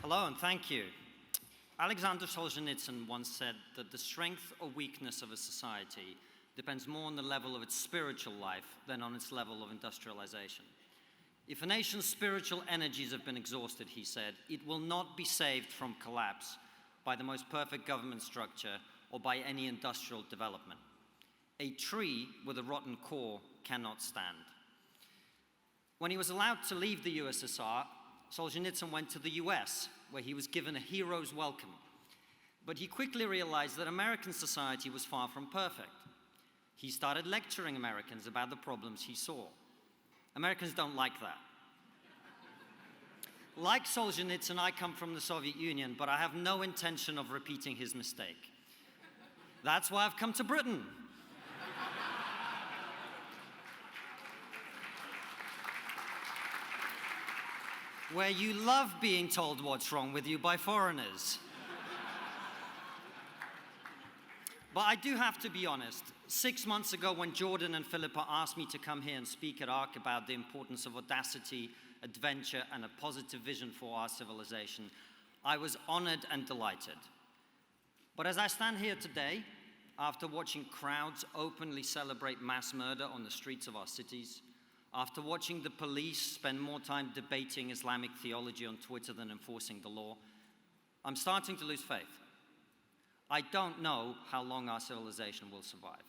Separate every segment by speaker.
Speaker 1: Hello and thank you. Alexander Solzhenitsyn once said that the strength or weakness of a society depends more on the level of its spiritual life than on its level of industrialization. If a nation's spiritual energies have been exhausted, he said, it will not be saved from collapse by the most perfect government structure or by any industrial development. A tree with a rotten core cannot stand. When he was allowed to leave the USSR, Solzhenitsyn went to the US, where he was given a hero's welcome. But he quickly realized that American society was far from perfect. He started lecturing Americans about the problems he saw. Americans don't like that. Like Solzhenitsyn, I come from the Soviet Union, but I have no intention of repeating his mistake. That's why I've come to Britain. Where you love being told what's wrong with you by foreigners. But I do have to be honest. 6 months ago, when Jordan and Philippa asked me to come here and speak at ARC about the importance of audacity, adventure, and a positive vision for our civilization, I was honored and delighted. But as I stand here today, after watching crowds openly celebrate mass murder on the streets of our cities, after watching the police spend more time debating Islamic theology on Twitter than enforcing the law, I'm starting to lose faith. I don't know how long our civilization will survive.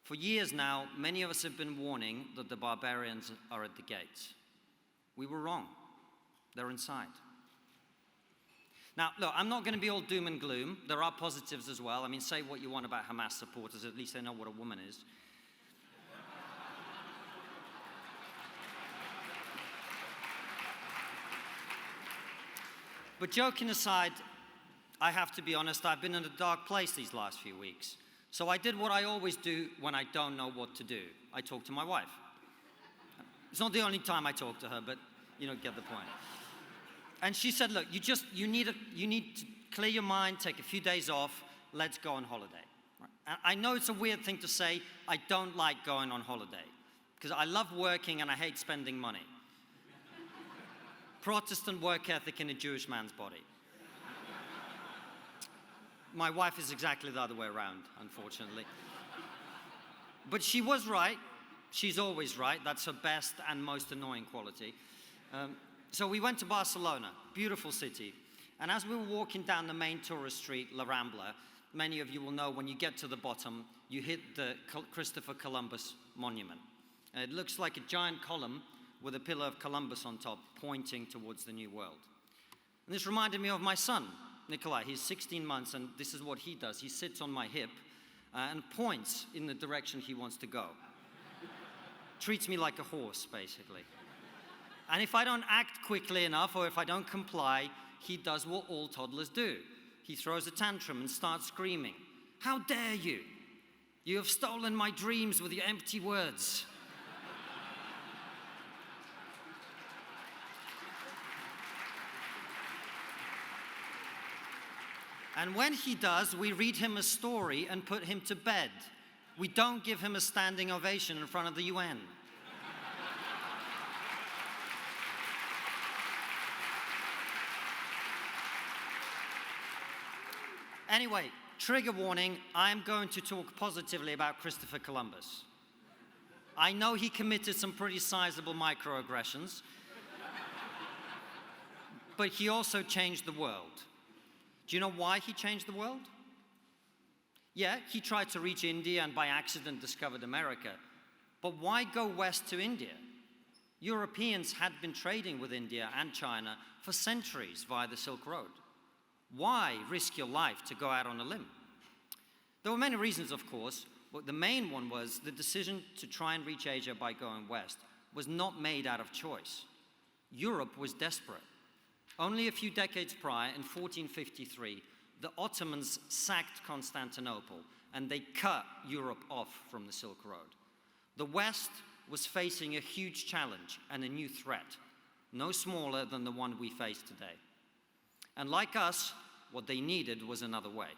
Speaker 1: For years now, many of us have been warning that the barbarians are at the gates. We were wrong. They're inside. Now, look, I'm not going to be all doom and gloom. There are positives as well. I mean, say what you want about Hamas supporters, at least they know what a woman is. But joking aside, I have to be honest, I've been in a dark place these last few weeks. So I did what I always do when I don't know what to do. I talked to my wife. It's not the only time I talk to her, but you know, get the point. And she said, look, you need to clear your mind, take a few days off, let's go on holiday. And I know it's a weird thing to say, I don't like going on holiday, because I love working and I hate spending money. Protestant work ethic in a Jewish man's body. My wife is exactly the other way around, unfortunately. But she was right. She's always right. That's her best and most annoying quality. So we went to Barcelona, beautiful city. And as we were walking down the main tourist street, La Rambla, many of you will know when you get to the bottom, you hit the Christopher Columbus monument. And it looks like a giant column with a pillar of Columbus on top, pointing towards the New World. And this reminded me of my son, Nikolai. He's 16 months, and this is what he does. He sits on my hip and points in the direction he wants to go. Treats me like a horse, basically. And if I don't act quickly enough, or if I don't comply, he does what all toddlers do. He throws a tantrum and starts screaming, "How dare you? You have stolen my dreams with your empty words." And when he does, we read him a story and put him to bed. We don't give him a standing ovation in front of the UN. Anyway, trigger warning, I'm going to talk positively about Christopher Columbus. I know he committed some pretty sizable microaggressions, but he also changed the world. Do you know why he changed the world? Yeah, he tried to reach India and by accident discovered America. But why go west to India? Europeans had been trading with India and China for centuries via the Silk Road. Why risk your life to go out on a limb? There were many reasons, of course, but the main one was the decision to try and reach Asia by going west was not made out of choice. Europe was desperate. Only a few decades prior, in 1453, the Ottomans sacked Constantinople and they cut Europe off from the Silk Road. The West was facing a huge challenge and a new threat, no smaller than the one we face today. And like us, what they needed was another way.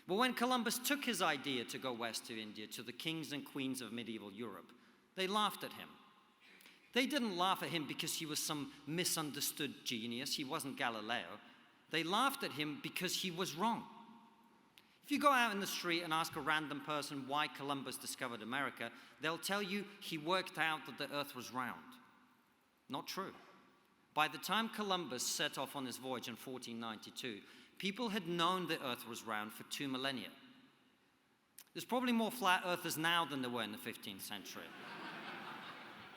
Speaker 1: But when Columbus took his idea to go west to India, to the kings and queens of medieval Europe, they laughed at him. They didn't laugh at him because he was some misunderstood genius. He wasn't Galileo. They laughed at him because he was wrong. If you go out in the street and ask a random person why Columbus discovered America, they'll tell you he worked out that the earth was round. Not true. By the time Columbus set off on his voyage in 1492, people had known the earth was round for 2 millennia. There's probably more flat earthers now than there were in the 15th century.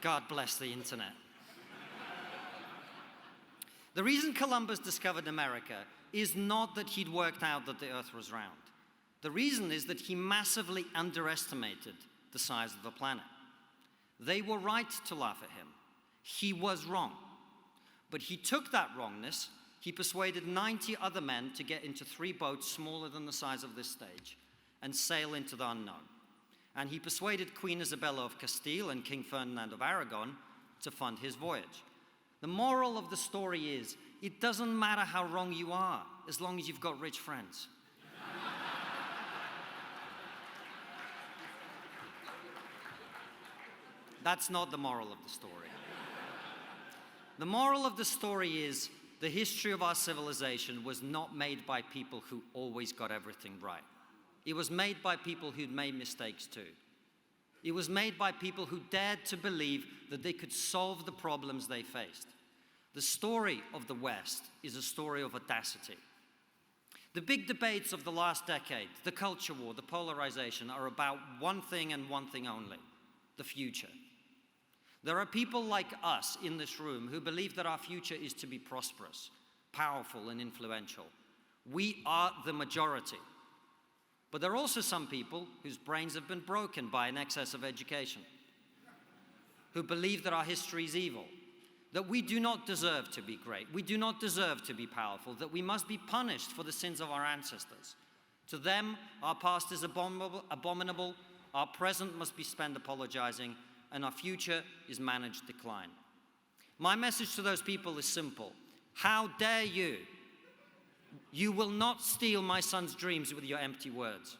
Speaker 1: God bless the internet. The reason Columbus discovered America is not that he'd worked out that the earth was round. The reason is that he massively underestimated the size of the planet. They were right to laugh at him. He was wrong. But he took that wrongness, he persuaded 90 other men to get into 3 boats smaller than the size of this stage and sail into the unknown. And he persuaded Queen Isabella of Castile and King Ferdinand of Aragon to fund his voyage. The moral of the story is, it doesn't matter how wrong you are, as long as you've got rich friends. That's not the moral of the story. The moral of the story is, the history of our civilization was not made by people who always got everything right. It was made by people who'd made mistakes too. It was made by people who dared to believe that they could solve the problems they faced. The story of the West is a story of audacity. The big debates of the last decade, the culture war, the polarization, are about one thing and one thing only: the future. There are people like us in this room who believe that our future is to be prosperous, powerful, and influential. We are the majority. But there are also some people whose brains have been broken by an excess of education, who believe that our history is evil, that we do not deserve to be great, we do not deserve to be powerful, that we must be punished for the sins of our ancestors. To them, our past is abominable, our present must be spent apologizing, and our future is managed decline. My message to those people is simple. How dare you? You will not steal my son's dreams with your empty words.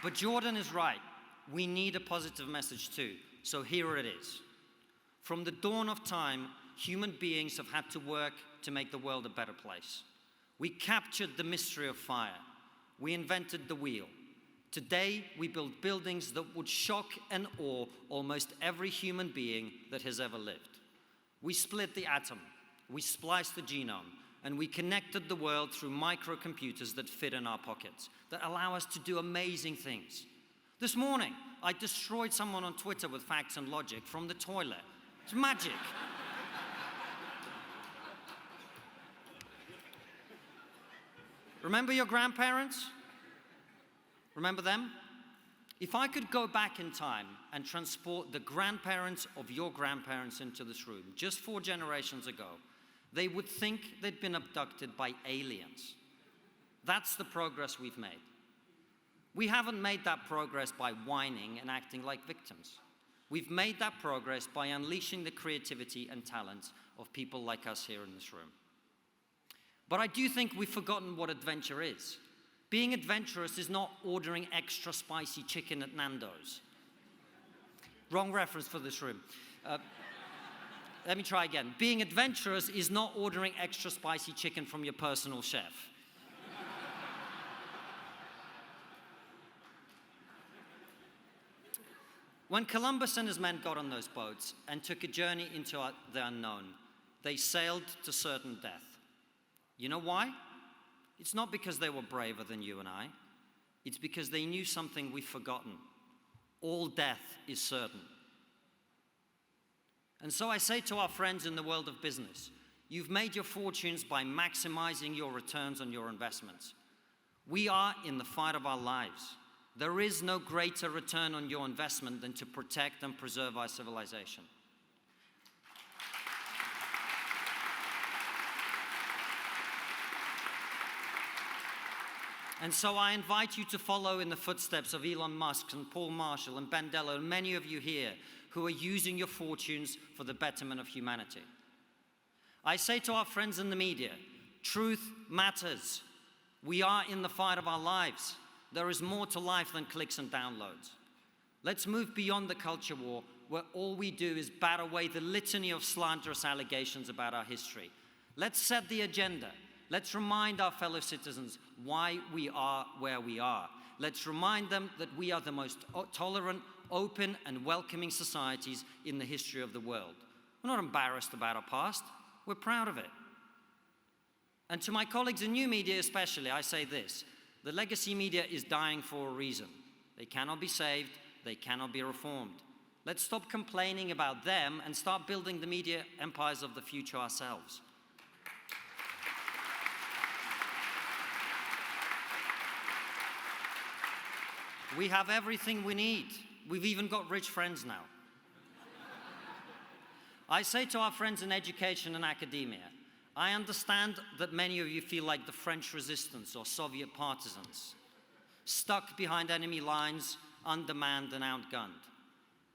Speaker 1: But Jordan is right. We need a positive message too. So here it is. From the dawn of time, human beings have had to work to make the world a better place. We captured the mystery of fire. We invented the wheel. Today, we build buildings that would shock and awe almost every human being that has ever lived. We split the atom, we spliced the genome, and we connected the world through microcomputers that fit in our pockets, that allow us to do amazing things. This morning, I destroyed someone on Twitter with facts and logic from the toilet. It's magic. Remember your grandparents? Remember them? If I could go back in time and transport the grandparents of your grandparents into this room, just 4 generations ago, they would think they'd been abducted by aliens. That's the progress we've made. We haven't made that progress by whining and acting like victims. We've made that progress by unleashing the creativity and talents of people like us here in this room. But I do think we've forgotten what adventure is. Being adventurous is not ordering extra spicy chicken at Nando's. Wrong reference for this room. Let me try again. Being adventurous is not ordering extra spicy chicken from your personal chef. When Columbus and his men got on those boats and took a journey into the unknown, they sailed to certain death. You know why? It's not because they were braver than you and I. It's because they knew something we've forgotten. All death is certain. And so I say to our friends in the world of business, you've made your fortunes by maximizing your returns on your investments. We are in the fight of our lives. There is no greater return on your investment than to protect and preserve our civilization. And so I invite you to follow in the footsteps of Elon Musk and Paul Marshall and Ben Dello and many of you here who are using your fortunes for the betterment of humanity. I say to our friends in the media, truth matters. We are in the fight of our lives. There is more to life than clicks and downloads. Let's move beyond the culture war, where all we do is bat away the litany of slanderous allegations about our history. Let's set the agenda. Let's remind our fellow citizens why we are where we are. Let's remind them that we are the most tolerant, open, and welcoming societies in the history of the world. We're not embarrassed about our past. We're proud of it. And to my colleagues in new media especially, I say this: the legacy media is dying for a reason. They cannot be saved. They cannot be reformed. Let's stop complaining about them and start building the media empires of the future ourselves. We have everything we need. We've even got rich friends now. I say to our friends in education and academia, I understand that many of you feel like the French resistance or Soviet partisans, stuck behind enemy lines, undermanned and outgunned.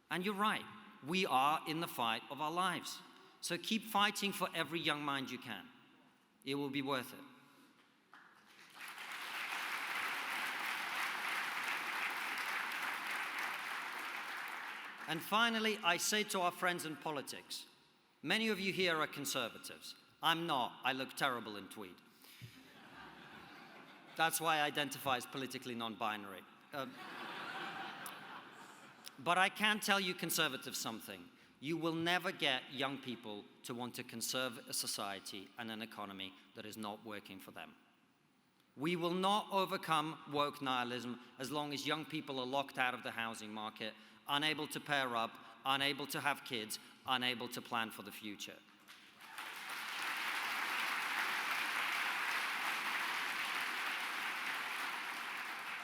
Speaker 1: And you're right, we are in the fight of our lives. So keep fighting for every young mind you can. It will be worth it. And finally, I say to our friends in politics, many of you here are conservatives. I'm not. I look terrible in tweed. That's why I identify as politically non-binary. But I can tell you conservatives something. You will never get young people to want to conserve a society and an economy that is not working for them. We will not overcome woke nihilism as long as young people are locked out of the housing market, unable to pair up, unable to have kids, unable to plan for the future.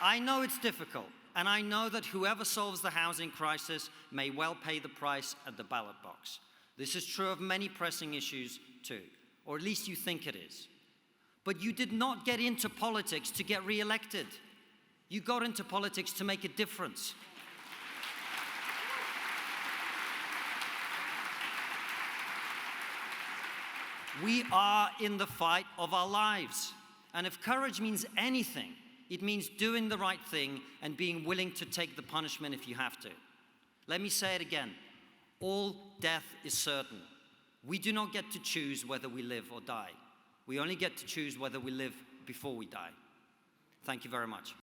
Speaker 1: I know it's difficult, and I know that whoever solves the housing crisis may well pay the price at the ballot box. This is true of many pressing issues too, or at least you think it is. But you did not get into politics to get re-elected. You got into politics to make a difference. We are in the fight of our lives. And if courage means anything, it means doing the right thing and being willing to take the punishment if you have to. Let me say it again. All death is certain. We do not get to choose whether we live or die. We only get to choose whether we live before we die. Thank you very much.